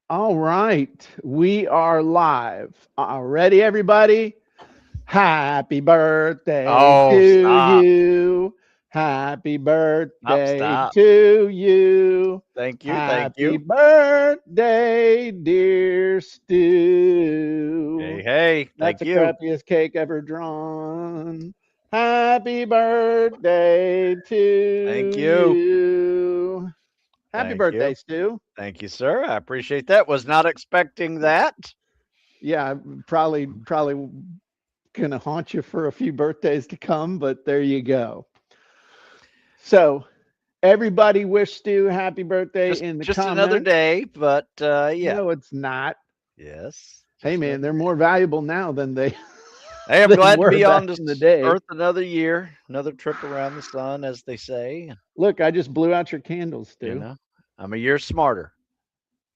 All right, we are live. Ready, everybody? Happy birthday Oh, to stop. you. Happy Stop, birthday stop. to you. Thank you, thank Happy you. birthday, dear Hey, Stu. hey, That's thank the you. crappiest cake ever drawn. Happy birthday Thank to you. you. Happy Thank birthday, you. Stu. Thank you, sir. I appreciate that. Was not expecting that. Yeah, probably gonna haunt you for a few birthdays to come, but there you go. So everybody wish Stu happy birthday Just in the just another comments. day, but yeah. No, it's not. Yes, Hey just man, another they're day. more valuable now than they Hey, I'm they glad to were be on back this in the day. earth another year, another trip around the sun, as they say. Look, I just blew out your candles, You Stu. know, I'm a year smarter.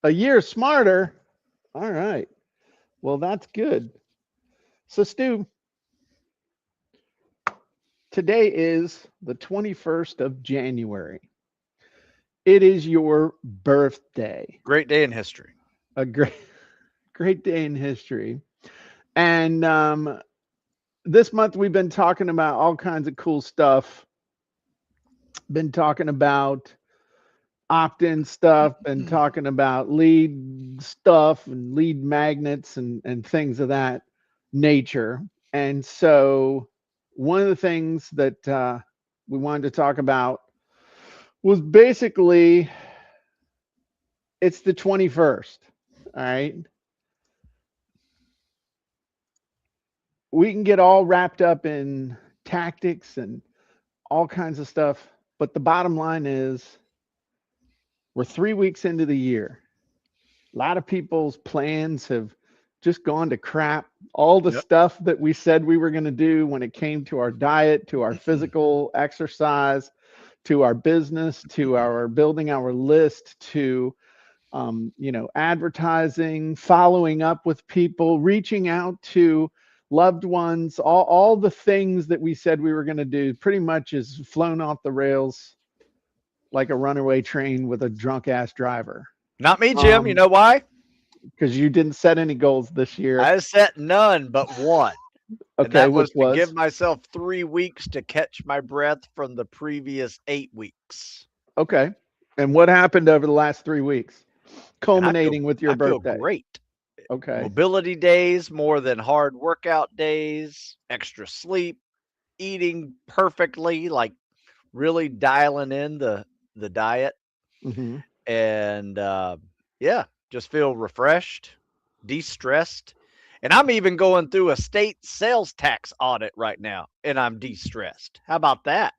A year smarter. All right. Well, that's good. So Stu, today is the 21st of January. It is your birthday. Great day in history. A great day in history. And this month we've been talking about all kinds of cool stuff. Been talking about opt-in stuff, been talking about lead stuff and lead magnets and things of that nature. And so one of the things that we wanted to talk about was basically it's the 21st. All right. We can get all wrapped up in tactics and all kinds of stuff. But the bottom line is we're 3 weeks into the year. A lot of people's plans have just gone to crap. All the Yep. stuff that we said we were going to do when it came to our diet, to our physical exercise, to our business, to our building our list, to advertising, following up with people, reaching out to loved ones, all the things that we said we were going to do pretty much is flown off the rails like a runaway train with a drunk ass driver. Not me, Jim. You Um, know why? because you didn't set any goals this year. I set none but one. And Okay, that which was to give was myself 3 weeks to catch my breath from the previous 8 weeks. okay. And what happened over the last 3 weeks, And I feel culminating with your I feel birthday? great. Okay. Mobility days more than hard workout days, extra sleep, eating perfectly, like really dialing in the diet, Hmm. and yeah, just feel refreshed, de-stressed. And I'm even going through a state sales tax audit right now, and I'm de-stressed. How about that?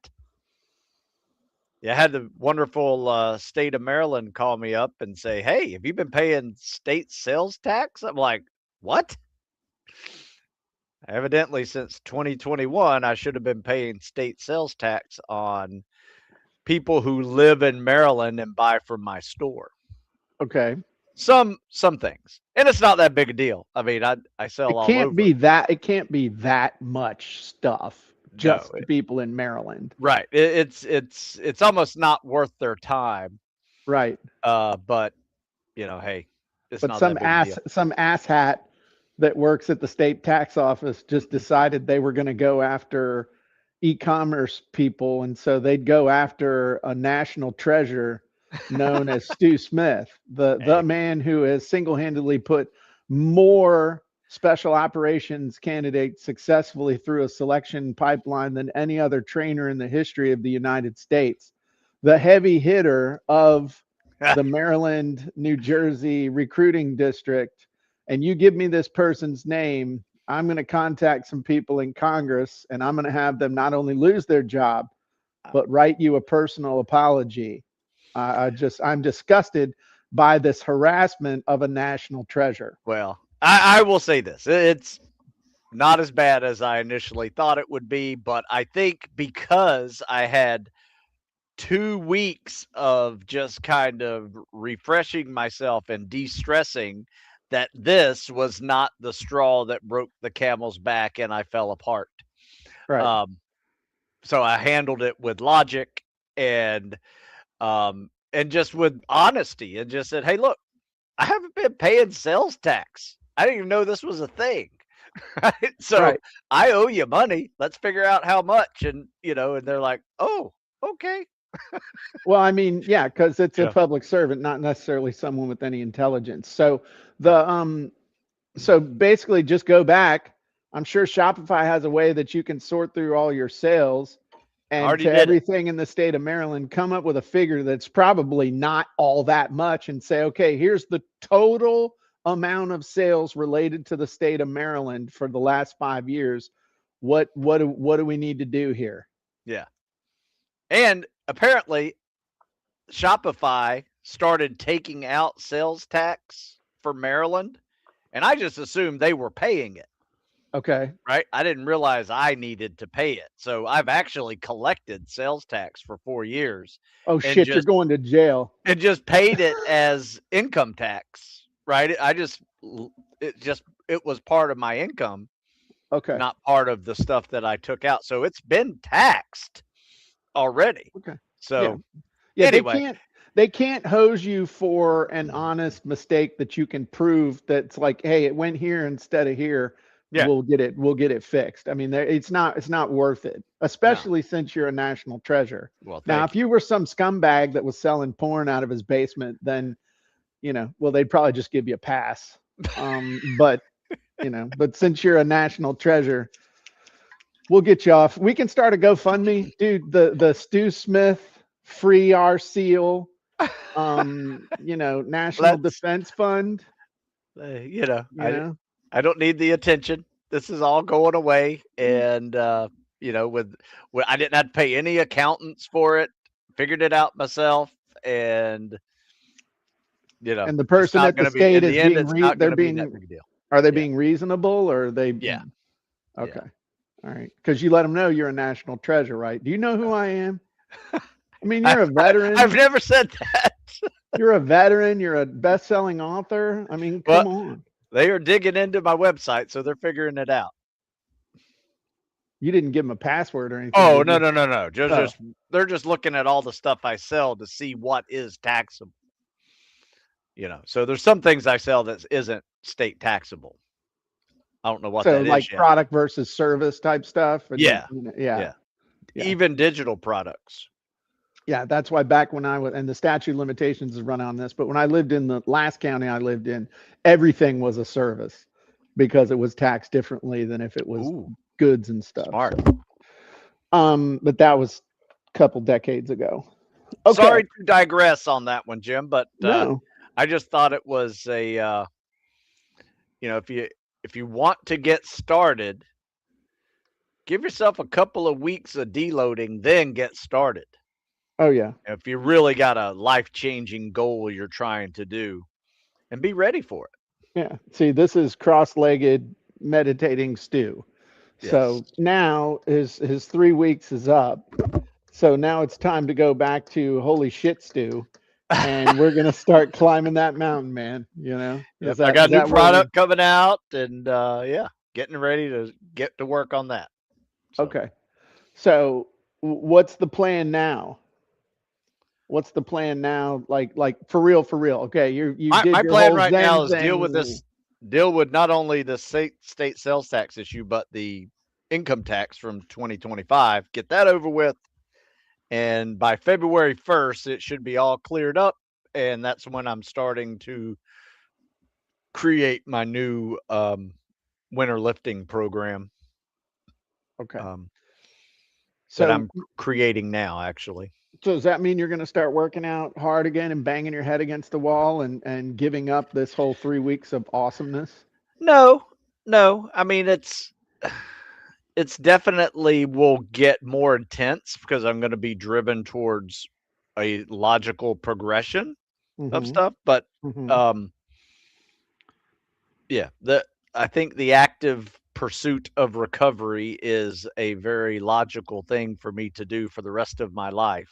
Yeah, I had the wonderful state of Maryland call me up and say, "Hey, have you been paying state sales tax?" I'm like, "What?" Evidently, since 2021, I should have been paying state sales tax on people who live in Maryland and buy from my store. Okay. Some things, and it's not that big a deal. I mean, I sell all over. It can't be that much stuff No, just to people in Maryland. right? It's almost not worth their time. Right. But hey, it's But not that big a deal. some ass hat that works at the state tax office just decided they were going to go after e-commerce people, and so they'd go after a national treasure known as Stu Smith, the Hey, man who has single-handedly put more special operations candidates successfully through a selection pipeline than any other trainer in the history of the United States. The heavy hitter of the Maryland, New Jersey recruiting district, and you give me this person's name, I'm going to contact some people in Congress and I'm going to have them not only lose their job, but write you a personal apology. I'm disgusted by this harassment of a national treasure. well, I will say this: it's not as bad as I initially thought it would be, but I think because I had 2 weeks of just kind of refreshing myself and de-stressing, that this was not the straw that broke the camel's back and I fell apart. Right. Um, so I handled it with logic and just with honesty and just said, "Hey, look, I haven't been paying sales tax. I didn't even know this was a thing. Right? So Right. I owe you money. Let's figure out how much. And and they're like, oh, okay. Well, I mean, yeah, because it's a Yeah. public servant, not necessarily someone with any intelligence. So Right. the so basically just go back. I'm sure Shopify has a way that you can sort through all your sales and Already to did it. everything in the state of Maryland, come up with a figure that's probably not all that much and say, okay, here's the total amount of sales related to the state of Maryland for the last 5 years. What do we need to do here? Yeah. And apparently Shopify started taking out sales tax for Maryland, and I just assumed they were paying it, Okay. right? I didn't realize I needed to pay it. So I've actually collected sales tax for 4 years Oh and shit, you're going to jail. paid it as income tax, right? It was part of my income, Okay. not part of the stuff that I took out. So it's been taxed already. Okay. Yeah. So Yeah, anyway, they can't hose you for an honest mistake that you can prove that's like, hey, it went here instead of here. yeah, We'll get it fixed. I mean, it's not worth it, no. especially since you're a national treasure. Well, Now, thank if you. you were some scumbag that was selling porn out of his basement, then well, they'd probably just give you a pass. But but since you're a national treasure, we'll get you off. We can start a GoFundMe, dude. The Stu Smith free our seal National Let's Defense Fund, you know, you know. I don't need the attention. This is all going away, and with I didn't have to pay any accountants for it. Figured it out myself, and And the it's person not at the going to be state in is the end. being It's not going they're to be that being big a deal. are they Yeah, being reasonable or are they yeah, yeah. okay. All right. Because you let them know you're a national treasure, right? Do you know who I am? I mean, you're a I've veteran. never said that. You're a veteran. You're a best-selling author. I mean, Well, come on. they are digging into my website, so they're figuring it out. You didn't give them a password or anything, Oh did no, you? no, no, no. Just Oh, just they're just looking at all the stuff I sell to see what is taxable. So there's some things I sell that isn't state taxable. I don't know what so that is like yet. product versus service type stuff, and Yeah, yeah, yeah. yeah. Even digital products. Yeah, that's why back when I was, and the statute of limitations is run on this, but when I lived in the last county I lived in, everything was a service because it was taxed differently than if it was Ooh, goods and stuff. smart. So, but that was a couple decades ago. Okay. Sorry to digress on that one, Jim, but No. I just thought it was if you want to get started, give yourself a couple of weeks of deloading, then get started. Oh yeah. If you really got a life-changing goal you're trying to do, and be ready for it. Yeah. See, this is cross-legged meditating stew. Yes. So now his 3 weeks is up. So now it's time to go back to holy shit stew, and we're gonna start climbing that mountain, man. Yep, Is I that got is a new that where we? product coming out, and yeah, getting ready to get to work on that. So Okay. So what's the plan now? What's the plan now? Like for real, for real. Okay, you did my your plan whole right now Zen is thing. deal with not only the state sales tax issue, but the income tax from 2025. Get that over with, and by February 1st, it should be all cleared up, and that's when I'm starting to create my new winter lifting program Okay. um, that So I'm creating now, actually. so does that mean you're gonna start working out hard again and banging your head against the wall and giving up this whole 3 weeks of awesomeness? No, no. I mean, it's definitely will get more intense because I'm going to be driven towards a logical progression of Mm-hmm. stuff. But Mm-hmm. um, yeah, the I think the active pursuit of recovery is a very logical thing for me to do for the rest of my life.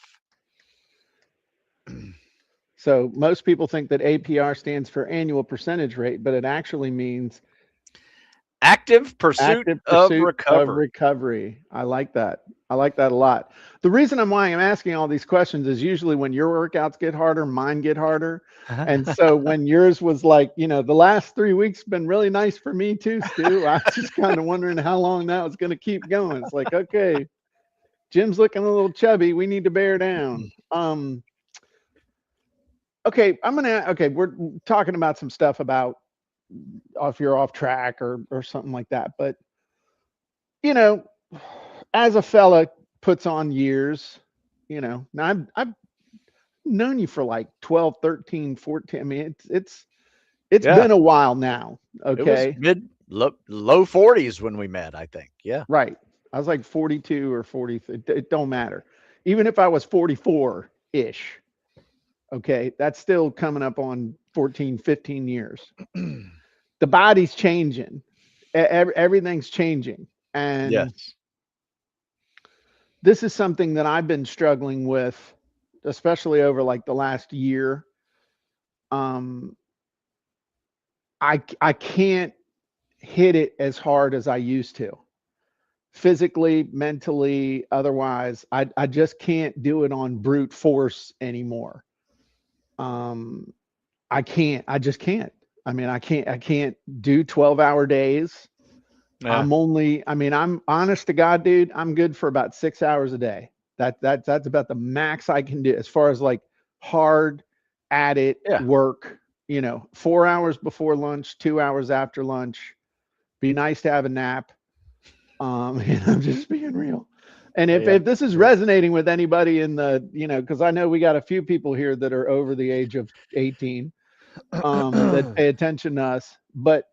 So most people think that APR stands for annual percentage rate, but it actually means Active pursuit Active of pursuit of recovery. recovery. I like that. I like that a lot. The reason why I'm asking all these questions is usually when your workouts get harder, mine get harder. And so when yours was like, the last 3 weeks been really nice for me too, Stu. I was just kind of wondering how long that was going to keep going. It's like, okay, Jim's looking a little chubby. We need to bear down. Okay, okay, we're talking about some stuff about if you're off track or something like that. But you know, as a fella puts on years, now I've known you for like 12, 13, 14. I mean, it's Yeah. been a while now. It was Okay. low 40s when we met, I think. Yeah. Right. I was like 42 or 40. It don't matter. Even if I was 44 ish. Okay. That's still coming up on 14, 15 years. The body's changing. Everything's changing. And Yes. this is something that I've been struggling with, especially over like the last year. Um, I can't hit it as hard as I used to, physically, mentally, otherwise. I just can't do it on brute force anymore. Um, I can't. I just can't. I mean, I can't do 12-hour days. Yeah. I'm honest to God, dude. I'm good for about 6 hours a day. That's about the max I can do as far as like hard at it Yeah. work. 4 hours before lunch, 2 hours after lunch. Be nice to have a nap. I'm just being real. And Yeah. if this is Yeah. resonating with anybody in the, because I know we got a few people here that are over the age of 18, that pay attention to us, but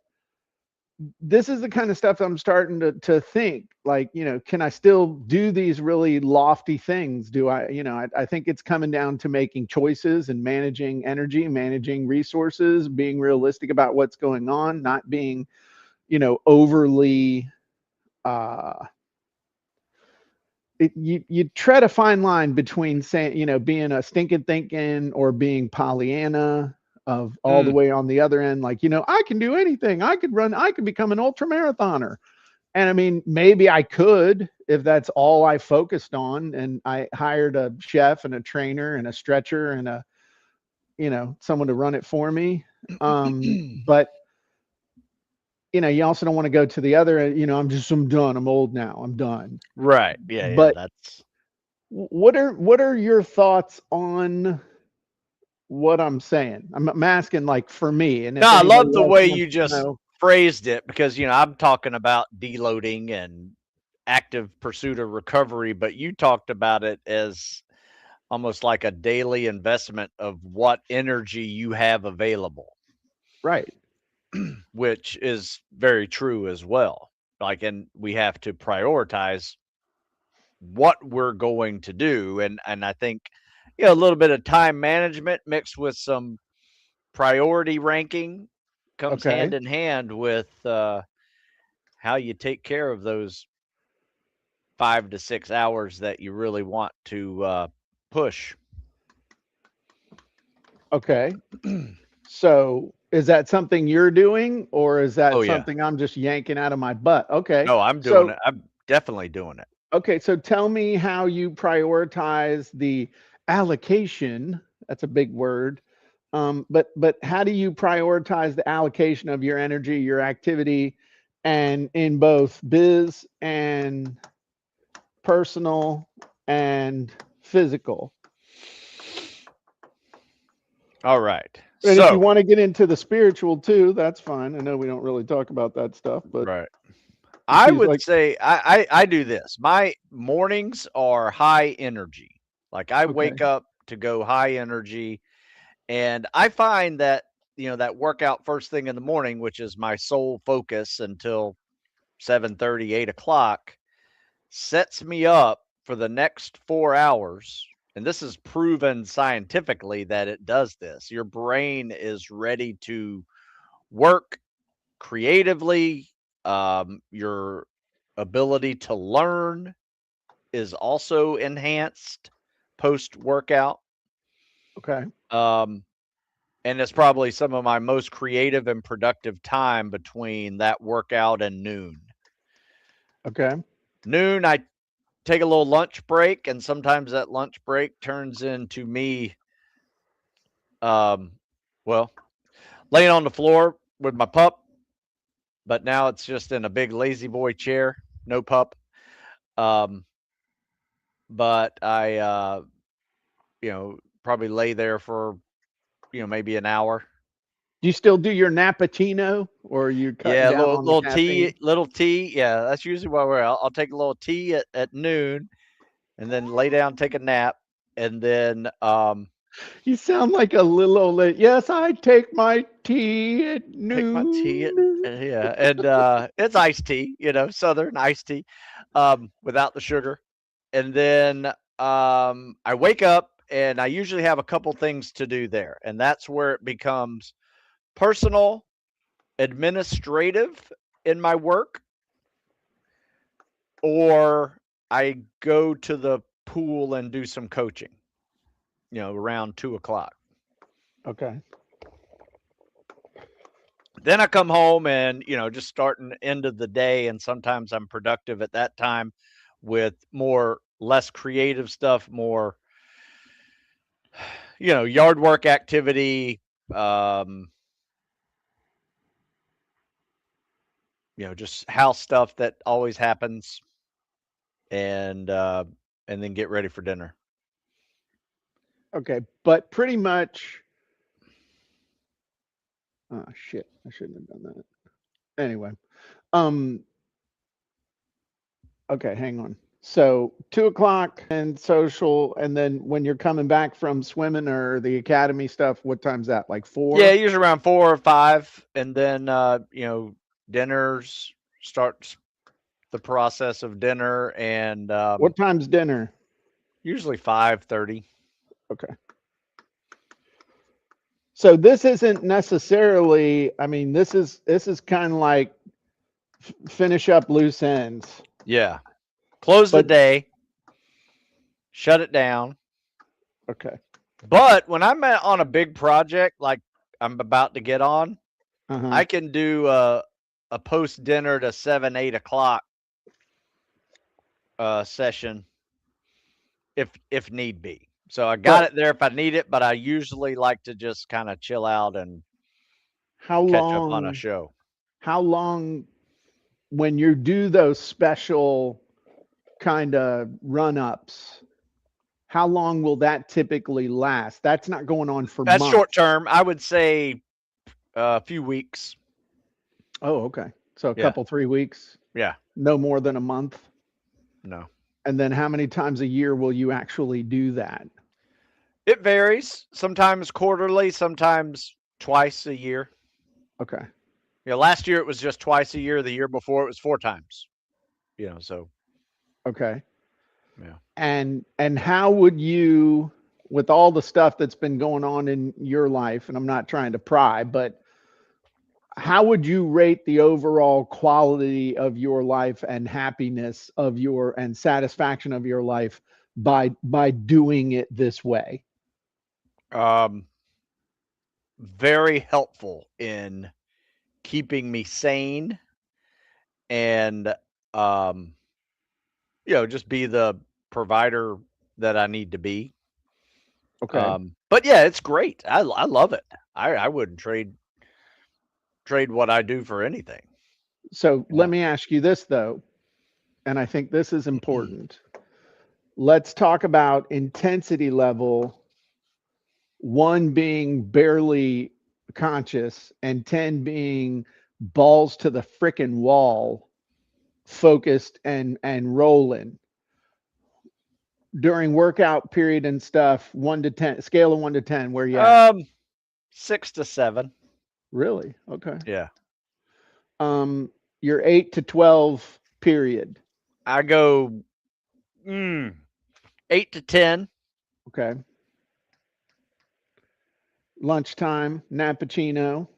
this is the kind of stuff I'm starting to think like, can I still do these really lofty things? Do I think it's coming down to making choices and managing energy, managing resources, being realistic about what's going on, not being, overly, uh, you tread a fine line between saying, being a stinking thinking or being Pollyanna of all the Mm. way on the other end. Like, I can do anything. I could become an ultra marathoner. And I mean, maybe I could if that's all I focused on and I hired a chef and a trainer and a stretcher and someone to run it for me. But you also don't want to go to the other, I'm done. I'm old now. I'm done. Right. Yeah. Yeah. But That's what are your thoughts on what I'm saying? I'm asking like for me, and no. if I love anybody the else way wants you to just know. phrased it because I'm talking about deloading and active pursuit of recovery, but you talked about it as almost like a daily investment of what energy you have available, Right. which is very true as well. Like, and we have to prioritize what we're going to do. And I think, a little bit of time management mixed with some priority ranking comes hand Okay. in hand with how you take care of those 5 to 6 hours that you really want to push. Okay. So is that something you're doing, or is that Oh yeah. something I'm just yanking out of my butt? Okay. No, I'm doing So it. I'm definitely doing it. okay. So tell me how you prioritize the allocation. That's a big word. But how do you prioritize the allocation of your energy, your activity, and in both biz and personal and physical? All right. And if you So, want to get into the spiritual too, that's fine. I know we don't really talk about that stuff, but right. if I he's would like, say I do this. My mornings are high energy. Like I okay, wake up to go high energy, and I find that that workout first thing in the morning, which is my sole focus until 7:30, 8 o'clock, sets me up for the next 4 hours. And this is proven scientifically that it does this. Your brain is ready to work creatively. Your ability to learn is also enhanced post workout. okay, Um, and it's probably some of my most creative and productive time between that workout and noon. Okay. Noon, I take a little lunch break, and sometimes that lunch break turns into me, um, well, laying on the floor with my pup, but now it's just in a big lazy boy chair, no pup. Um, but I, probably lay there for, maybe an hour. Do you still do your Nappuccino, or are you cutting Yeah, down on the caffeine? little tea. Yeah, that's usually what we're. I'll take a little tea at noon, and then lay down, take a nap, and then You sound like a little old lady. Yes, I take my tea at take my tea noon. yeah, and it's iced tea, Southern iced tea, without the sugar, and then I wake up and I usually have a couple things to do there, and that's where it becomes personal, administrative in my work, or I go to the pool and do some coaching, around 2 o'clock. Okay. Then I come home and, just starting the end of the day. And sometimes I'm productive at that time with less creative stuff, more, yard work activity, um, just house stuff that always happens, and then get ready for dinner. Okay. But pretty much, oh shit, I shouldn't have done that. Anyway, um, okay, hang on. So 2 o'clock and social, and then when you're coming back from swimming or the academy stuff, what time's that? Like Yeah, 4? usually around 4 or 5. And then, dinners starts the process of dinner, and What time's dinner? usually 5:30. Okay. So this isn't necessarily, I mean, this is kind of like finish up loose ends. Yeah. Close the But day, shut it down. okay. But when I'm on a big project like I'm about to get on, Uh-huh. I can do a post dinner to 7, 8 o'clock session if need be. So I got But it there if I need it, but I usually like to just kind of chill out and how catch up on a long show. how long when you do those special kind of run-ups, how long will that typically last? That's not going on for That's short months. term. I would say a few weeks. Oh, okay. So a Yeah. couple 3 weeks, Yeah. no more than a month. No. And then how many times a year will you actually do that? It varies. Sometimes quarterly, sometimes twice a year. Okay. Last year it was just twice a year. The year before it was 4 times. So Okay. yeah. And how would you, with all the stuff that's been going on in your life, and I'm not trying to pry, but how would you rate the overall quality of your life and happiness of your and satisfaction of your life by doing it this way? Um, very helpful in keeping me sane and um, just be the provider that I need to be. Okay. But yeah, it's great. I love it. I wouldn't trade what I do for anything. So let Yeah. me ask you this though, and I think this is important. Let's talk about intensity level, one being barely conscious and 10 being balls to the frickin' wall, focused and rolling during workout period and stuff. 1 to 10, scale of 1 to 10, where you at? 6 to 7. Really? Okay. Yeah. um your 8 to 12 period. I go 8 to 10. Okay. Lunchtime, Nappuccino.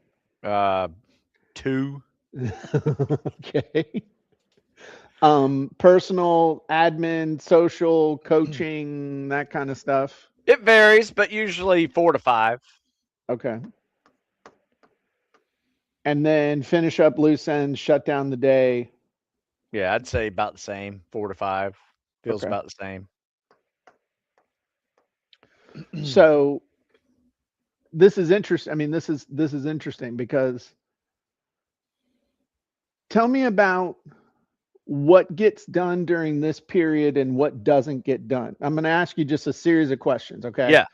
Uh, 2. Okay. Personal, admin, social, coaching, that kind of stuff. It varies, but usually 4 to 5. Okay. and then finish up loose ends, shut down the day. Yeah, I'd say about the same. 4 to 5 feels Okay. about the same. So this is interesting. I mean, this is interesting because tell me about what gets done during this period and what doesn't get done. I'm going to ask you just a series of questions, okay? Yeah,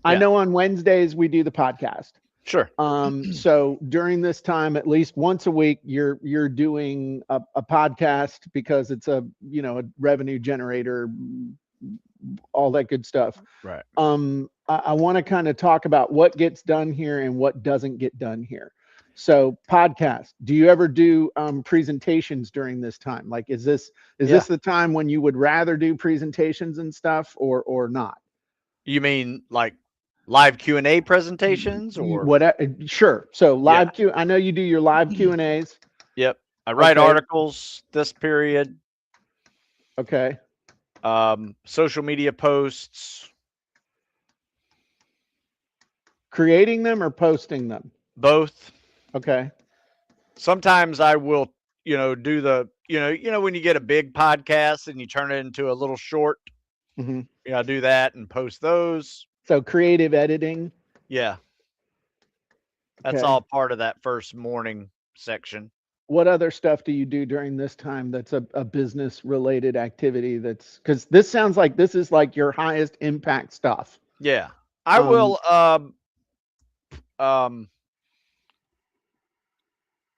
I yeah, know on Wednesdays we do the podcast. sure. So during this time, at least once a week, you're doing a podcast because it's a revenue generator, all that good stuff. Right. I want to kind of talk about what gets done here and what doesn't get done here. So podcast, do you ever do presentations during this time? Like, is Yeah. this the time when you would rather do presentations and stuff or not? You mean like live Q&A presentations or? What? Sure. So Yeah. live Q. I know you do your live Q and A's. Yep. I write Okay. articles this period, Okay. social media posts, Creating them or posting them? both. Okay. Sometimes I will, do when you get a big podcast and you turn it into a little short, Hmm. I do that and post those. So creative editing. Yeah. That's Okay. all part of that first morning section. What other stuff do you do during this time that's a business related activity? That's because this sounds like this is like your highest impact stuff. Yeah. I Um, will um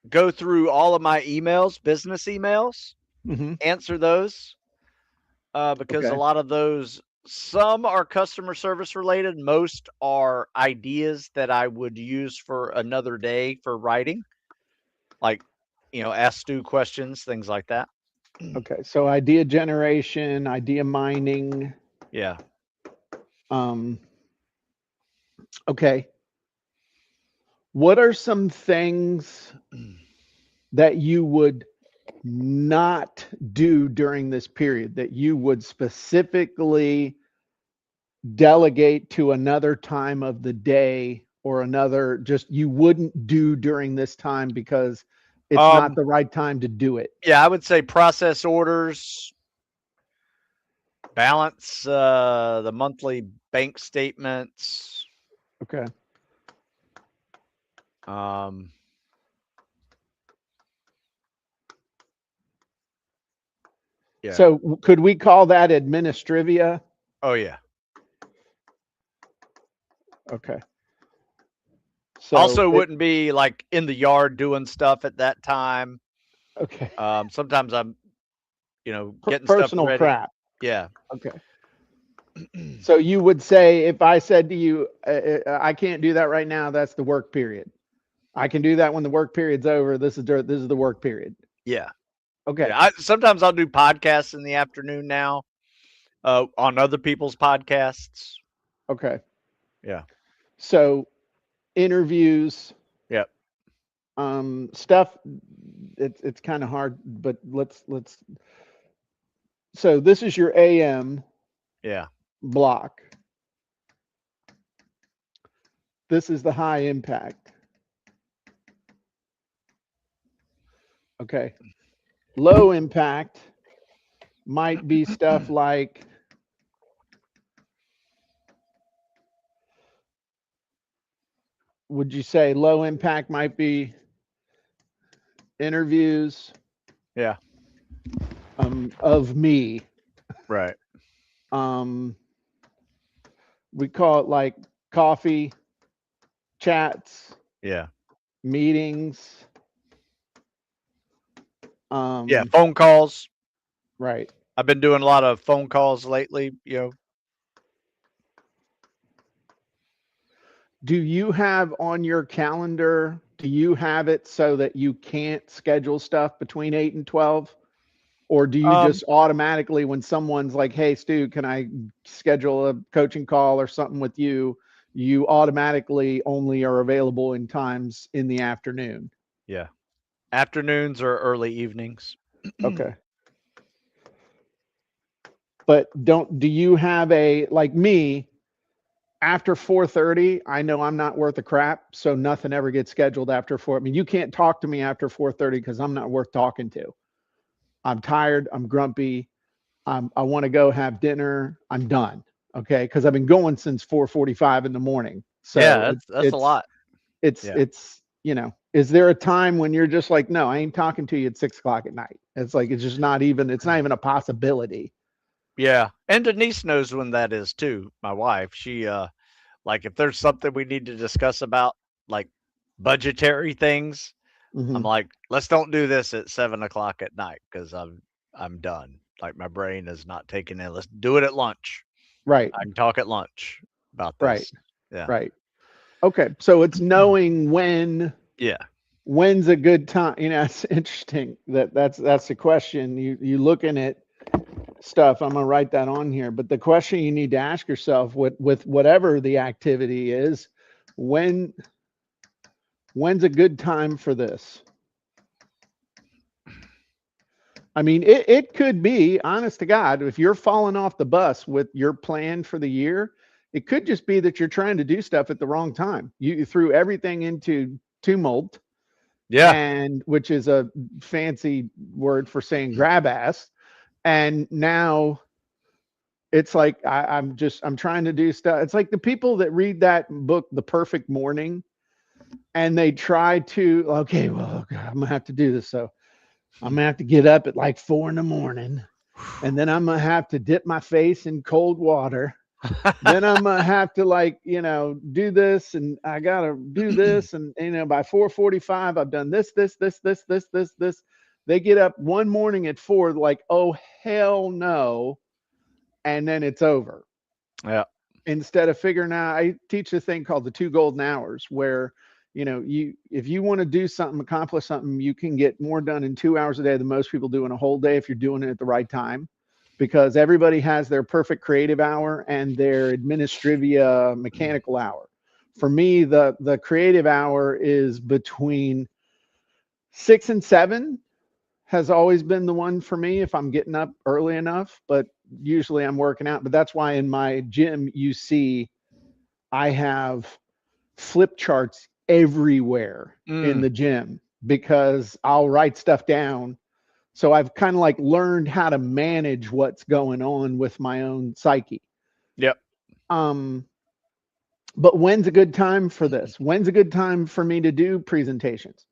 go through all of my emails, business emails, mhm. answer those because a Okay. lot of those, some are customer service related, most are ideas that I would use for another day for writing, like, ask Stu questions, things like that. Okay. So idea generation, idea mining. Yeah. Um, okay. What are some things that you would not do during this period that you would specifically delegate to another time of the day or another just you wouldn't do during this time because it's not Um, the right time to do it? yeah, I would say process orders, balance the monthly bank statements. Okay. Um, yeah. So could we call that administrivia? Oh yeah. Okay. So Also it, wouldn't be like in the yard doing stuff at that time. okay. Sometimes I'm, getting stuff Personal ready. crap. Yeah. Okay. So you would say if I said to you, I can't do that right now, that's the work period. I can do that when the work period's over. This is the work period. Yeah. Okay. Yeah. Sometimes I'll do podcasts in the afternoon now, on other people's podcasts. Okay. Yeah. So interviews, Yep. stuff. It's kind of hard, but let's. So this is your AM Yeah. block. This is the high impact. Okay. Low impact might be stuff like would you say low impact might be interviews Yeah. of me? Right. Um, we call it like coffee chats, Yeah. meetings. Yeah. Um, Phone calls. right. I've been doing a lot of phone calls lately. Do you have on your calendar, do you have it so that you can't schedule stuff between 8 and 12? Or do you Um, just automatically, when someone's like, hey, Stu, can I schedule a coaching call or something with you? You automatically only are available in times in the afternoon. yeah. Afternoons or early evenings. Okay. But do you have like me? after 4:30, I know I'm not worth a crap, so nothing ever gets scheduled after 4. I mean, you can't talk to me after 4:30 because I'm not worth talking to. I'm tired. I'm grumpy. I want to go have dinner. I'm done. Okay, because I've been going since 4:45 in the morning. So Yeah, that's a lot. Yeah. it's you know. Is there a time when you're just like, no, I ain't talking to you at 6 o'clock at night? It's like it's just not even. It's not even a possibility. Yeah. And Denise knows when that is too. My wife, she like if there's something we need to discuss about like budgetary things, I'm Hmm. like, let's don't do this at 7 o'clock at night because I'm done. Like my brain is not taking in. Let's do it at lunch. Right. I can talk at lunch about Right. this. Yeah. Right. Okay. So it's knowing Yeah. when's a good time. It's interesting that's the question. You looking at stuff. I'm gonna write that on here. But the question you need to ask yourself with whatever the activity is, when when's a good time for this? I mean, it could be, honest to God, if you're falling off the bus with your plan for the year, it could just be that you're trying to do stuff at the wrong time. You threw everything into tumult, Yeah. and which is a fancy word for saying grab ass. And now it's like I'm trying to do stuff. It's like the people that read that book, The Perfect Morning, and they try to, okay, well, God, I'm gonna have to do this. So I'm gonna have to get up at like 4 in the morning, and then I'm gonna have to dip my face in cold water. Then I'm gonna have to do this, and I gotta do this, and by 4:45 I've done this. They get up one morning at 4, like, oh hell no, and then it's over. Yeah. Instead of figuring out, I teach this thing called the 2 golden hours, where you if you want to do something, accomplish something, you can get more done in 2 hours a day than most people do in a whole day if you're doing it at the right time, because everybody has their perfect creative hour and their administrivia mechanical hour. For me, the creative hour is between 6 and 7, has always been the one for me if I'm getting up early enough, but usually I'm working out. But that's why in my gym you see I have flip charts everywhere in Mm. the gym, because I'll write stuff down. So I've kind of like learned how to manage what's going on with my own psyche. Yep. Um, but when's a good time for this? When's a good time for me to do presentations?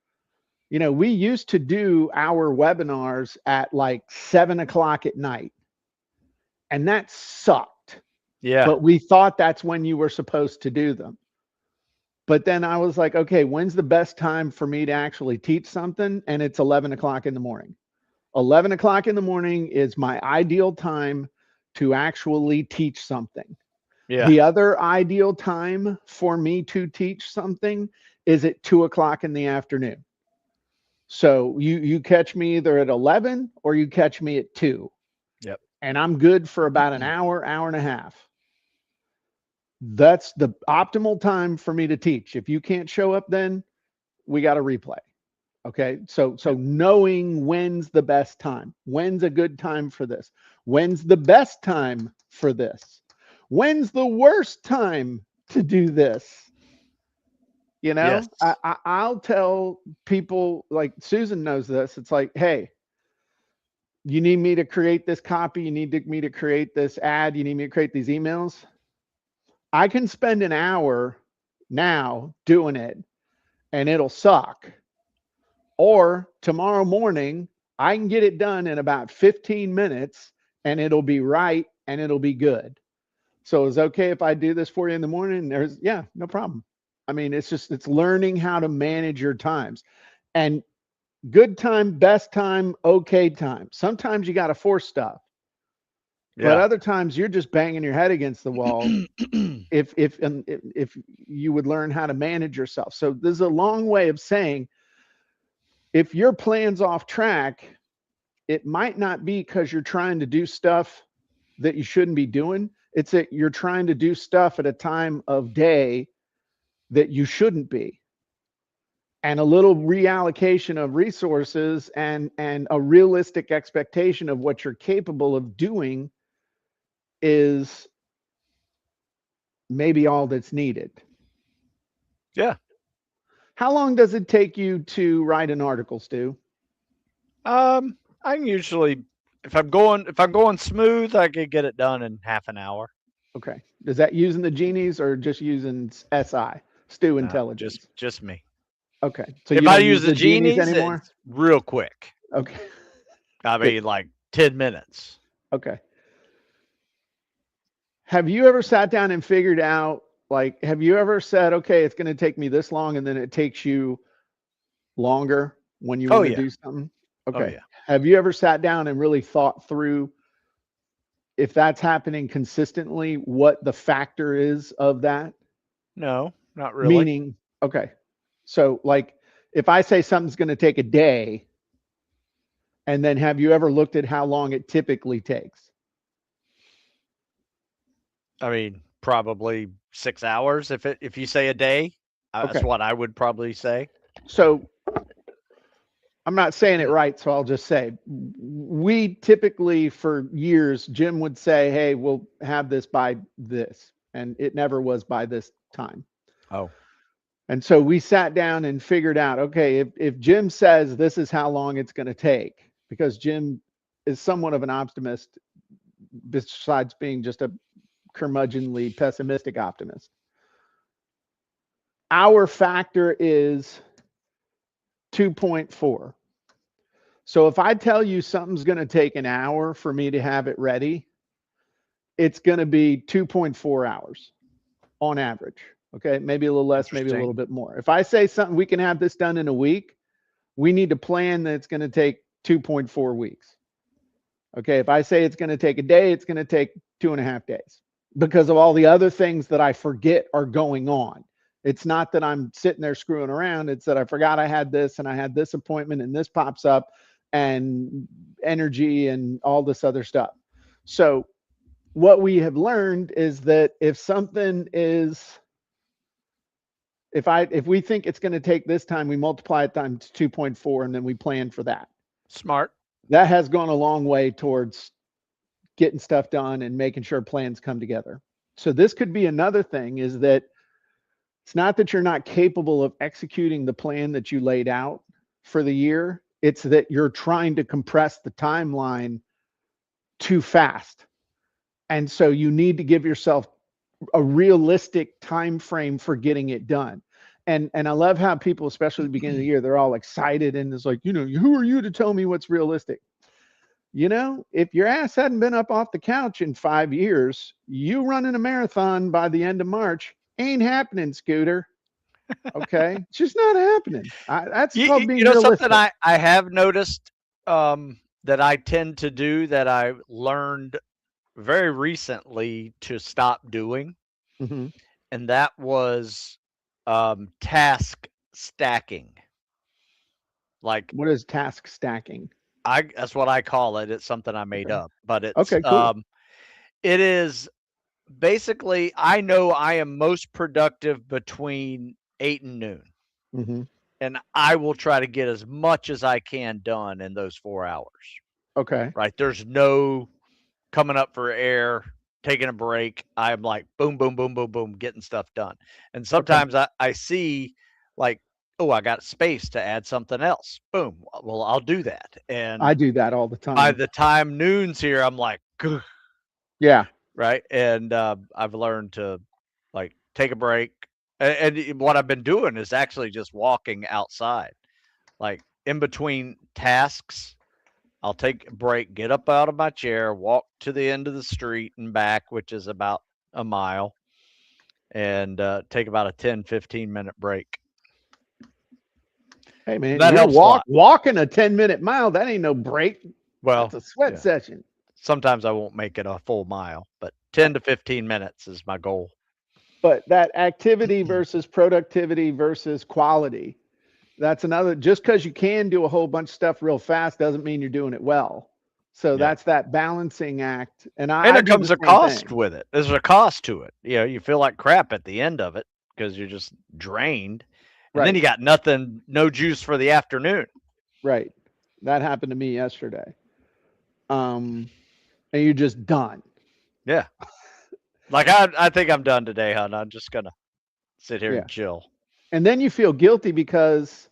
We used to do our webinars at like 7 o'clock at night, and that sucked. Yeah. But we thought that's when you were supposed to do them. But then I was like, okay, when's the best time for me to actually teach something? And it's 11 o'clock in the morning. 11 o'clock in the morning is my ideal time to actually teach something. Yeah. The other ideal time for me to teach something is at 2 o'clock in the afternoon. So you catch me either at 11 or you catch me at 2, Yep. and I'm good for about an hour, hour and a half. That's the optimal time for me to teach. If you can't show up, then we got to replay. Okay. So Yep. knowing when's the best time, when's a good time for this, when's the best time for this, when's the worst time to do this. Yes. I'll tell people, like Susan knows this. It's like, hey, you need me to create this copy, you need me to create this ad, you need me to create these emails. I can spend an hour now doing it and it'll suck. Or tomorrow morning, I can get it done in about 15 minutes and it'll be right and it'll be good. So it's okay if I do this for you in the morning. Yeah, no problem. I mean, it's learning how to manage your times, and good time, best time, okay time. Sometimes you got to force stuff, but Yeah. other times you're just banging your head against the wall. If you would learn how to manage yourself. So there's a long way of saying, if your plan's off track, it might not be because you're trying to do stuff that you shouldn't be doing. It's that you're trying to do stuff at a time of day that you shouldn't be. And a little reallocation of resources and a realistic expectation of what you're capable of doing is maybe all that's needed. Yeah. How long does it take you to write an article, Stu? I can usually, if I'm going smooth, I could get it done in half an hour. Okay. Is that using the genies or just using SI, Stu No, just Intelligence? just me. Okay. So If you I don't use use the the genies genies, anymore? it's real quick. Okay. I Good. mean, like 10 minutes. Okay. Have you ever sat down and figured out, like, have you ever said, okay, it's going to take me this long, and then it takes you longer when you Oh want to yeah. do something? Oh Okay. yeah. Have you ever sat down and really thought through if that's happening consistently, what the factor is of that? No, not really. Meaning, okay. So, like, if I say something's going to take a day, and then have you ever looked at how long it typically takes? I mean, probably 6 hours. If you say a day, that's Okay. what I would probably say. So, I'm not saying it right, so I'll just say we typically, for years, Jim would say, hey, we'll have this by this. And it never was by this time. Oh, And so we sat down and figured out, okay, if Jim says this is how long it's going to take, because Jim is somewhat of an optimist, besides being just a curmudgeonly pessimistic optimist. Our factor is 2.4. So if I tell you something's going to take an hour for me to have it ready, it's going to be 2.4 hours on average. Okay. Maybe a little less, maybe a little interesting. bit more. If I say something, we can have this done in a week, we need to plan that it's going to take 2.4 weeks. Okay. If I say it's going to take a day, it's going to take 2.5 days because of all the other things that I forget are going on. It's not that I'm sitting there screwing around. It's that I forgot I had this and I had this appointment and this pops up and energy and all this other stuff. So, what we have learned is that if something is, if we think it's going to take this time, we multiply it times 2.4 and then we plan for that. Smart. That has gone a long way towards getting stuff done and making sure plans come together. So this could be another thing, is that it's not that you're not capable of executing the plan that you laid out for the year. It's that you're trying to compress the timeline too fast. And so you need to give yourself a realistic time frame for getting it done. And I love how people, especially at the beginning of the year, they're all excited and it's like, who are you to tell me what's realistic? If your ass hadn't been up off the couch in 5 years, you running a marathon by the end of March ain't happening, Scooter. Okay. It's just not happening. That's You, called you being know something realistic. I have noticed that I tend to do that I learned very recently to stop doing, Hmm. and that was task stacking. Like What is task stacking? that's what I call it. It's something I made Okay. up, but Okay, cool. it is basically I know I am most productive between 8 and noon, Hmm. and I will try to get as much as I can done in those 4 hours. Okay. Right? There's no coming up for air, taking a break. I'm like boom, boom, boom, boom, boom, getting stuff done. And Okay. sometimes I see like, oh, I got space to add something else. Boom. Well, I'll do that. And I do that all the by time. the time noon's here, I'm like, "Gah," Yeah. right? And I've learned to like take a break. And what I've been doing is actually just walking outside, like in between tasks. I'll take a break, get up out of my chair, walk to the end of the street and back, which is about a mile, and take about a 10-15 minute break. Hey man, That you're helps a lot. walking a 10-minute mile. That ain't no break. That's Well, a sweat yeah. session. Sometimes I won't make it a full mile, but 10 to 15 minutes is my goal. But that activity versus productivity versus quality, that's another. Just because you can do a whole bunch of stuff real fast doesn't mean you're doing it well. So Yeah. that's that balancing act. And And I there do the comes a same cost thing. with it. There's a cost to it. You feel like crap at the end of it because you're just drained. And then Right. you got nothing, no juice for the afternoon. Right. That happened to me yesterday. And you're just done. Yeah. Like I think I'm done today, hon. I'm just gonna sit here Yeah. and chill. And then you feel guilty because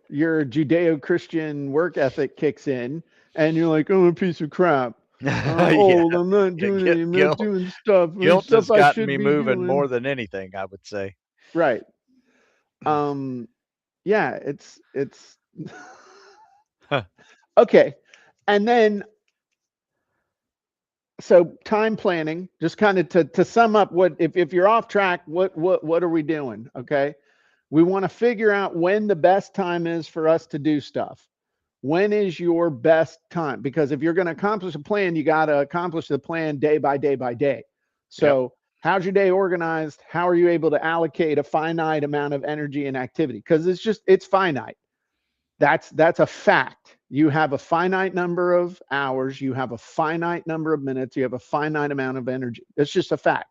your Judeo-Christian work ethic kicks in and you're like, I'm a piece of crap. I'm Yeah, old. I'm not yeah. doing it. I'm not Guilt, doing stuff. guilt Stuff has I gotten should me be moving doing. more than anything, I would say. Right. Um, yeah, it's okay. And then so time planning, just kind of to sum up what if you're off track, what are we doing? Okay. We want to figure out when the best time is for us to do stuff. When is your best time? Because if you're going to accomplish a plan, you got to accomplish the plan day by day by day. Yep. So, how's your day organized? How are you able to allocate a finite amount of energy and activity? Because it's finite. That's a fact. You have a finite number of hours, you have a finite number of minutes, you have a finite amount of energy. It's just a fact.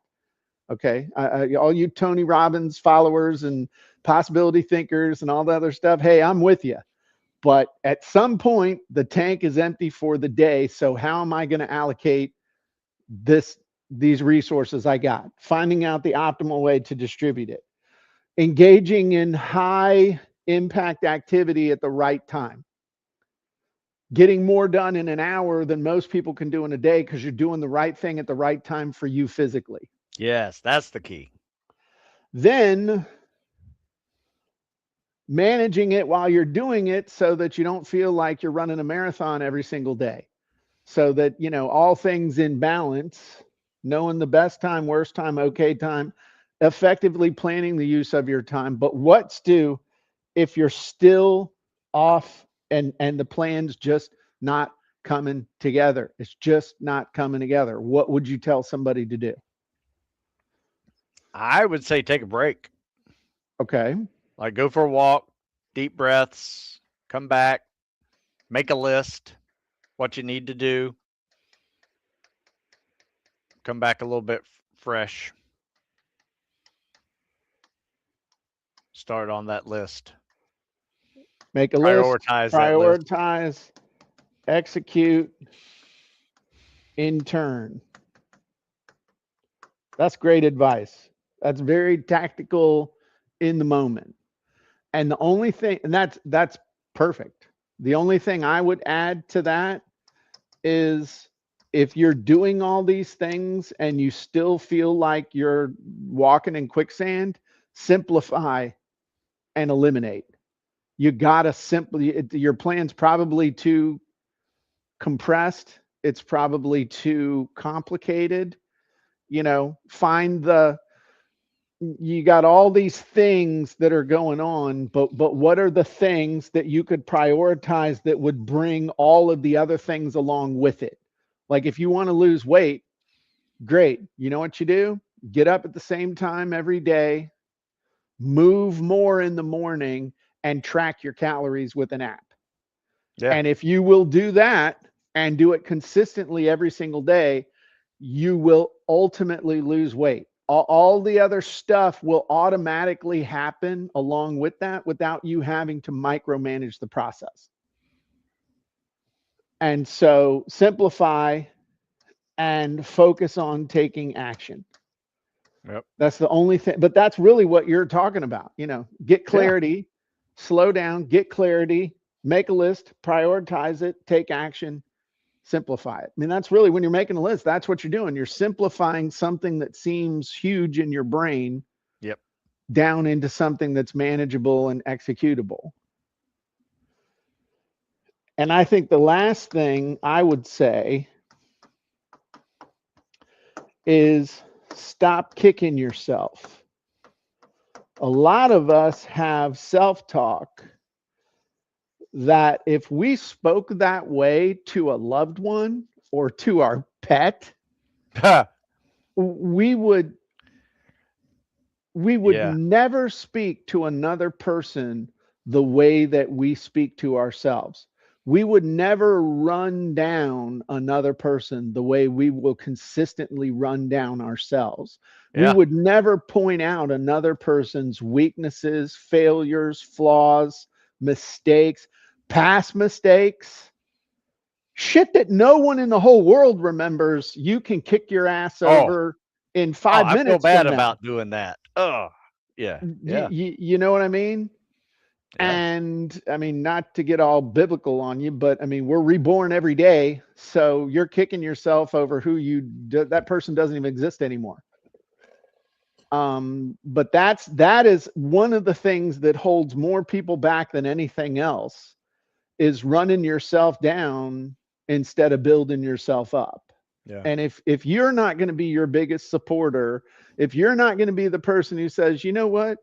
Okay. All you Tony Robbins followers and possibility thinkers and all the other stuff, hey, I'm with you. But at some point, the tank is empty for the day. So how am I going to allocate these resources I got? Finding out the optimal way to distribute it. Engaging in high impact activity at the right time. Getting more done in an hour than most people can do in a day because you're doing the right thing at the right time for you physically. Yes, that's the key. Then managing it while you're doing it so that you don't feel like you're running a marathon every single day. So that, all things in balance, knowing the best time, worst time, okay time, effectively planning the use of your time. But what's due if you're still off and the plan's just not coming together? It's just not coming together. What would you tell somebody to do? I would say take a break. Okay. Like go for a walk, deep breaths, come back, make a list, what you need to do, come back a little bit fresh, start on that list, Make a list, prioritize that list. prioritize, execute, in turn. That's great advice. That's very tactical in the moment. And the only thing, and that's perfect. The only thing I would add to that is if you're doing all these things and you still feel like you're walking in quicksand, simplify and eliminate. You gotta simply, your plan's probably too compressed. It's probably too complicated. Find you got all these things that are going on, but what are the things that you could prioritize that would bring all of the other things along with it? Like if you want to lose weight, great. You know what you do? Get up at the same time every day, move more in the morning, and track your calories with an app. Yeah. And if you will do that and do it consistently every single day, you will ultimately lose weight. All the other stuff will automatically happen along with that without you having to micromanage the process. And so simplify and focus on taking action. Yep. That's the only thing, but that's really what you're talking about. Get Yeah. clarity, slow down, get clarity, make a list, prioritize it, take action, simplify it. I mean, that's really when you're making a list, that's what you're doing. You're simplifying something that seems huge in your brain Yep. down into something that's manageable and executable. And I think the last thing I would say is stop kicking yourself. A lot of us have self talk that if we spoke that way to a loved one or to our pet, we would Yeah. never speak to another person the way that we speak to ourselves. We would never run down another person the way we will consistently run down ourselves. We Yeah. would never point out another person's weaknesses, failures, flaws, mistakes, past mistakes, shit that no one in the whole world remembers. You can kick your ass Oh, over in Oh, five I feel minutes bad from now. about doing that. Oh, yeah, yeah, You know what I mean? yeah, And I mean, not to get all biblical on you, but I mean, we're reborn every day. So you're kicking yourself over that person doesn't even exist anymore. But that is one of the things that holds more people back than anything else, is running yourself down instead of building yourself up. yeah. And if you're not going to be your biggest supporter, if you're not going to be the person who says, you know what,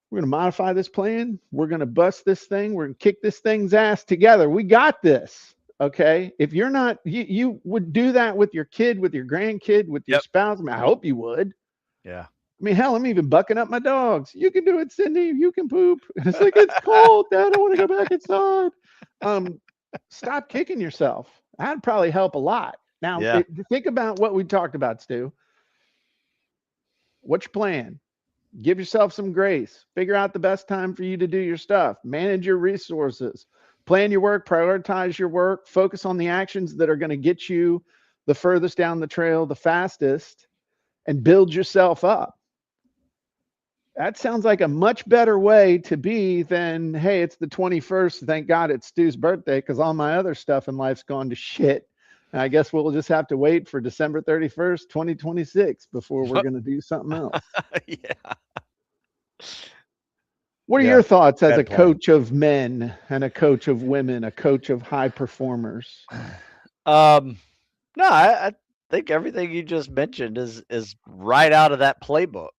we're going to modify this plan, we're going to bust this thing, we're going to kick this thing's ass together, we got this. Okay, if you're not, you would do that with your kid, with your grandkid, with your Yep. spouse. I mean, I hope you would. Yeah. I mean, hell, I'm even bucking up my dogs. You can do it, Cindy. You can poop. And it's like, it's cold, Dad. I want to go back inside. Um, Stop kicking yourself. That'd probably help a lot. Now, Yeah. think about what we talked about, Stu. What's your plan? Give yourself some grace. Figure out the best time for you to do your stuff. Manage your resources. Plan your work. Prioritize your work. Focus on the actions that are going to get you the furthest down the trail, the fastest, and build yourself up. That sounds like a much better way to be than, hey, it's the 21st. Thank God it's Stu's birthday, because all my other stuff in life's gone to shit. And I guess we'll just have to wait for December 31st, 2026 before we're going to do something else. Yeah. What are Yeah. your thoughts as a Bad plan. coach of men and a coach of women, a coach of high performers? Um, no, I think everything you just mentioned is right out of that playbook.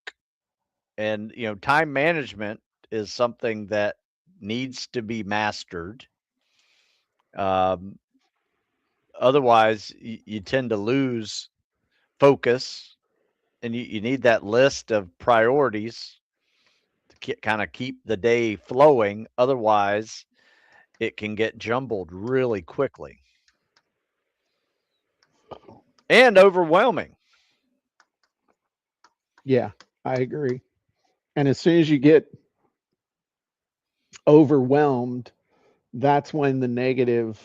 And time management is something that needs to be mastered. Um, Otherwise, you tend to lose focus, and you need that list of priorities to kind of keep the day flowing. Otherwise, it can get jumbled really quickly and overwhelming. Yeah, I agree. And as soon as you get overwhelmed, that's when the negative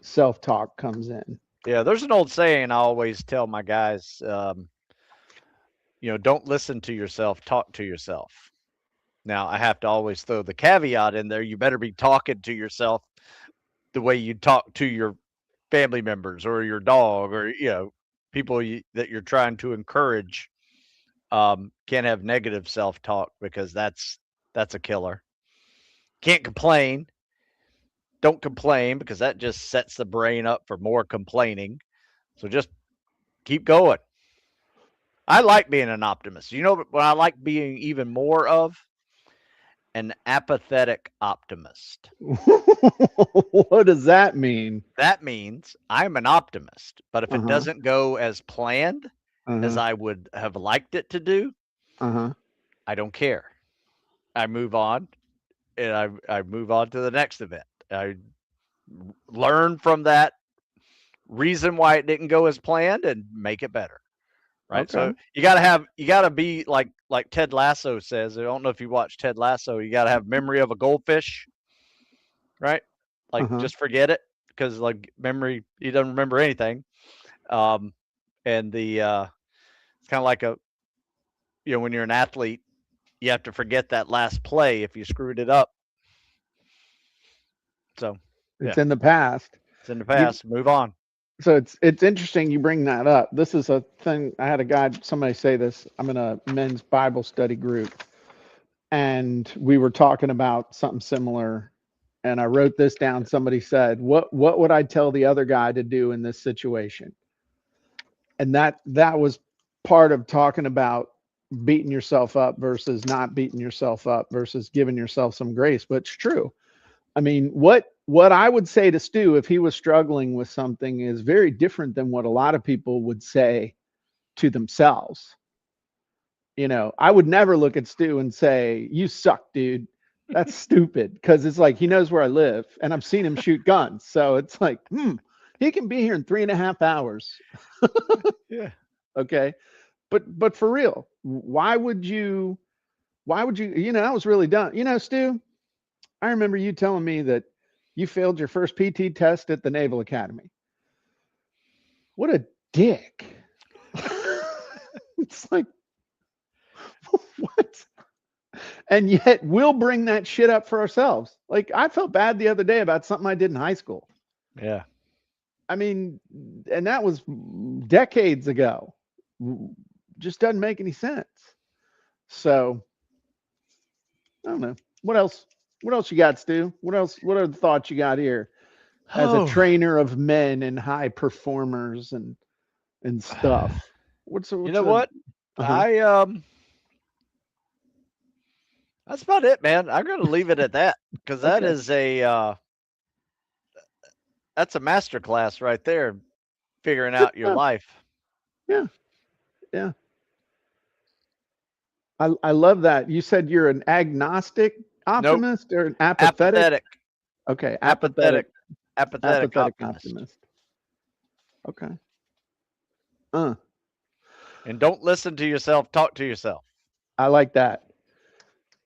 self talk comes in. Yeah, there's an old saying I always tell my guys, don't listen to yourself, talk to yourself. Now, I have to always throw the caveat in there. You better be talking to yourself the way you talk to your family members or your dog or, people that you're trying to encourage. Can't have negative self-talk, because that's a killer. Can't complain. Don't complain, because that just sets the brain up for more complaining. So just keep going. I like being an optimist. You know what I like being even more of? An apathetic optimist. What does that mean? That means I'm an optimist, but if Uh it huh. doesn't go as planned, Uh as huh. I would have liked it to do, Uh huh. I don't care. I move on, and I move on to the next event. I learn from that reason why it didn't go as planned and make it better. Right. Okay. So you gotta be like Ted Lasso says. I don't know if you watch Ted Lasso. You gotta have memory of a goldfish, right? Uh Like, huh. just forget it, because like memory, he doesn't remember anything. Um, and it's kind of like when you're an athlete, you have to forget that last play if you screwed it up. So It's yeah, in the past. it's in the You past. Move on. so it's interesting you bring that up. This is a thing. I had a guy, somebody say this. I'm in a men's Bible study group, and we were talking about something similar. And I wrote this down. Somebody said, "What would I tell the other guy to do in this situation?" And that was part of talking about beating yourself up versus not beating yourself up versus giving yourself some grace. But it's true. I mean, what I would say to Stu if he was struggling with something is very different than what a lot of people would say to themselves. I would never look at Stu and say, "You suck, dude." That's stupid, because it's like he knows where I live and I've seen him shoot guns. So it's like, he can be here in 3.5 hours. Yeah. Okay. But for real, why would you, that was really dumb. Stu, I remember you telling me that you failed your first PT test at the Naval Academy. What a dick. It's like, what? And yet we'll bring that shit up for ourselves. Like, I felt bad the other day about something I did in high school. Yeah. I mean, and that was decades ago. Just doesn't make any sense. So I don't know. What else? What else you got, Stu? What else? What are the thoughts you got here as a Oh, trainer of men and high performers and stuff? you What's know a what? uh-huh. I that's about it, man. I'm gonna leave it at that because that Okay. is that's a master class right there, figuring Good out your stuff. life. Yeah. Yeah. I love that. You said you're an agnostic Nope. optimist or an apathetic? Apathetic. Okay, Apathetic. apathetic Apathetic apathetic optimist. optimist. Okay. Uh, And don't listen to yourself, talk to yourself. I like that.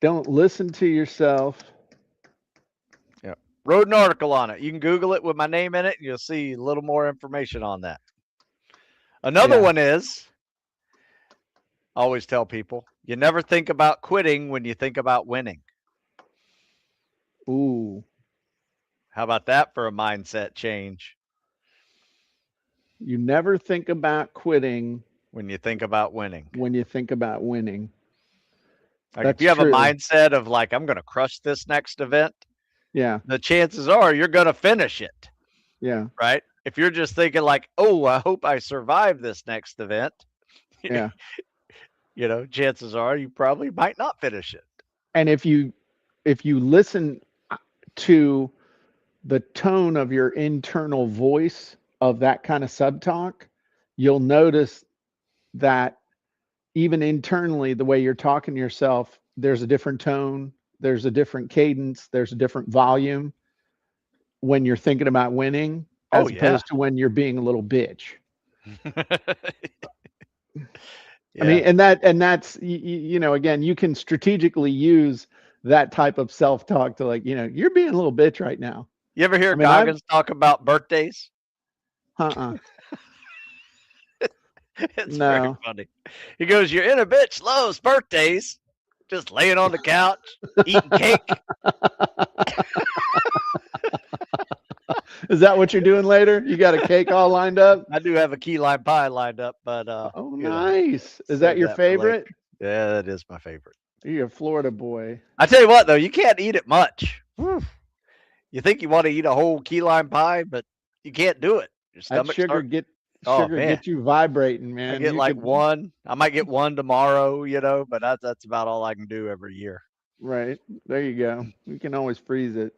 Don't listen to yourself. Yeah. Wrote an article on it. You can Google it with my name in it, and you'll see a little more information on that. Another Yeah. one is I always tell people you never think about quitting when you think about winning. Ooh. How about that for a mindset change You never think about quitting when you think about winning? when you think about winning. Like if That's you have a true. mindset of like, I'm going to crush this next event, Yeah. the chances are you're going to finish it, Yeah. right? If you're just thinking like, oh, I hope I survive this next event, Yeah. chances are you probably might not finish it. And if you listen to the tone of your internal voice of that kind of sub-talk, you'll notice that even internally, the way you're talking to yourself, there's a different tone, there's a different cadence, there's a different volume when you're thinking about winning, Oh, as yeah. opposed to when you're being a little bitch. I Yeah. mean, and that's again, you can strategically use that type of self-talk to, like, you're being a little bitch right now. You ever hear I mean, I've Goggins talk about birthdays? uh-uh. It's very No. funny. He goes, "You're in a bitch loves birthdays, just laying on the couch, eating cake." Is that what you're doing later? You got a cake all lined up? I do have a key lime pie lined up, but Oh, nice. Is that save your that for later. favorite? Yeah, that is my favorite. You're a Florida boy. I tell you what, though, you can't eat it much. Whew. You think you want to eat a whole key lime pie, but you can't do it. Your That stomach sugar starts. get Oh sugar man, get you vibrating, I man. get You like could one. I might get one tomorrow, but that's about all I can do every year. right. There you go. You can always freeze it.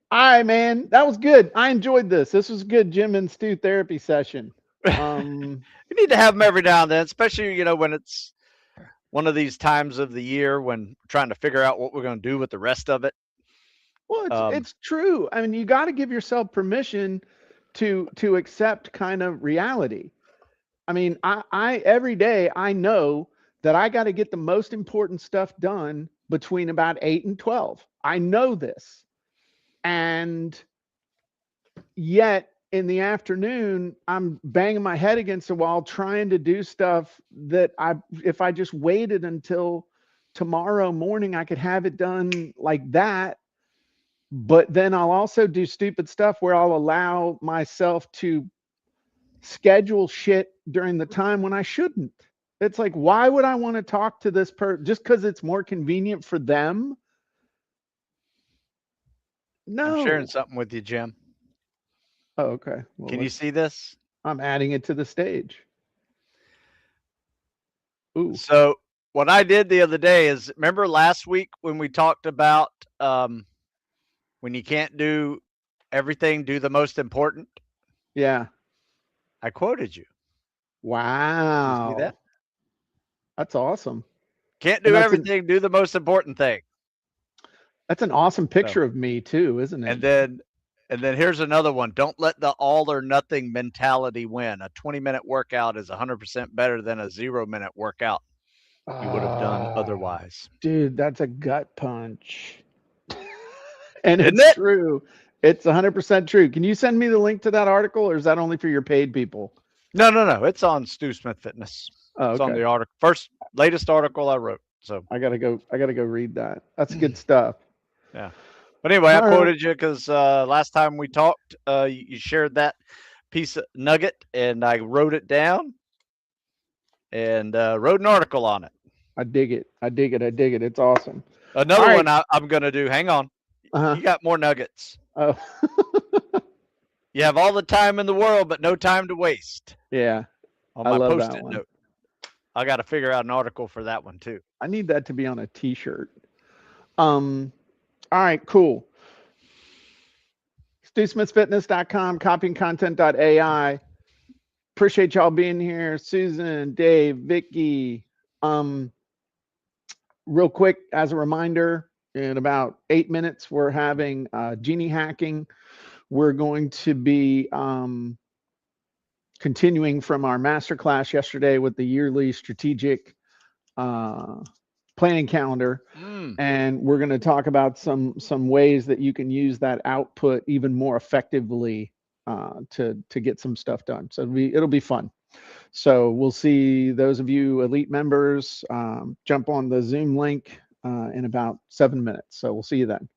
All right, man. That was good. I enjoyed this. This was a good Jim and Stu therapy session. Um, You need to have them every now and then, especially when it's one of these times of the year when we're trying to figure out what we're going to do with the rest of it. well, it's true. I mean, you got to give yourself permission to accept kind of reality. I mean, I every day I know that I got to get the most important stuff done between about 8 and 12. I know this. And yet in the afternoon, I'm banging my head against the wall trying to do stuff that if I just waited until tomorrow morning, I could have it done like that. But then I'll also do stupid stuff where I'll allow myself to schedule shit during the time when I shouldn't. It's like, why would I want to talk to this person just because it's more convenient for them? I'm sharing No. something with you, Jim. Oh, okay. Well, Can you see this? I'm adding it to the stage. Ooh. So what I did the other day is, remember last week when we talked about when you can't do everything, do the most important? Yeah. I quoted you. You see that? Wow. That's awesome. Can't And do everything, do the most important thing. that's an awesome So, picture of me too, isn't and it? then here's another one. Don't let the all or nothing mentality win. A 20-minute workout is 100% better than a 0-minute workout you would have done otherwise. Dude, that's a gut punch. And Isn't it's it? true. It's 100% true. Can you send me the link to that article, or is that only for your paid people? No. It's on Stu Smith Fitness. Oh, It's on okay. the latest article I wrote. So I gotta go read that. That's good stuff. yeah. But anyway, I All right. quoted you because last time we talked, you shared that piece of nugget, and I wrote it down and wrote an article on it. I dig it. I dig it. I dig it. It's awesome. All Another right. one I'm going to do. Hang on. Uh-huh. You got more nuggets. Oh. You have all the time in the world, but no time to waste. Yeah. On I my love post-it that one. note. I got to figure out an article for that one too. I need that to be on a t-shirt. All right, cool. StuSmithFitness.com, CopyandContent.AI. Appreciate y'all being here. Susan, Dave, Vicky. Real quick, as a reminder, in about 8 minutes, we're having Genie hacking. We're going to be continuing from our masterclass yesterday with the yearly strategic planning calendar. And we're going to talk about some ways that you can use that output even more effectively to get some stuff done. So it'll be fun. So we'll see those of you elite members jump on the Zoom link in about 7 minutes. So we'll see you then.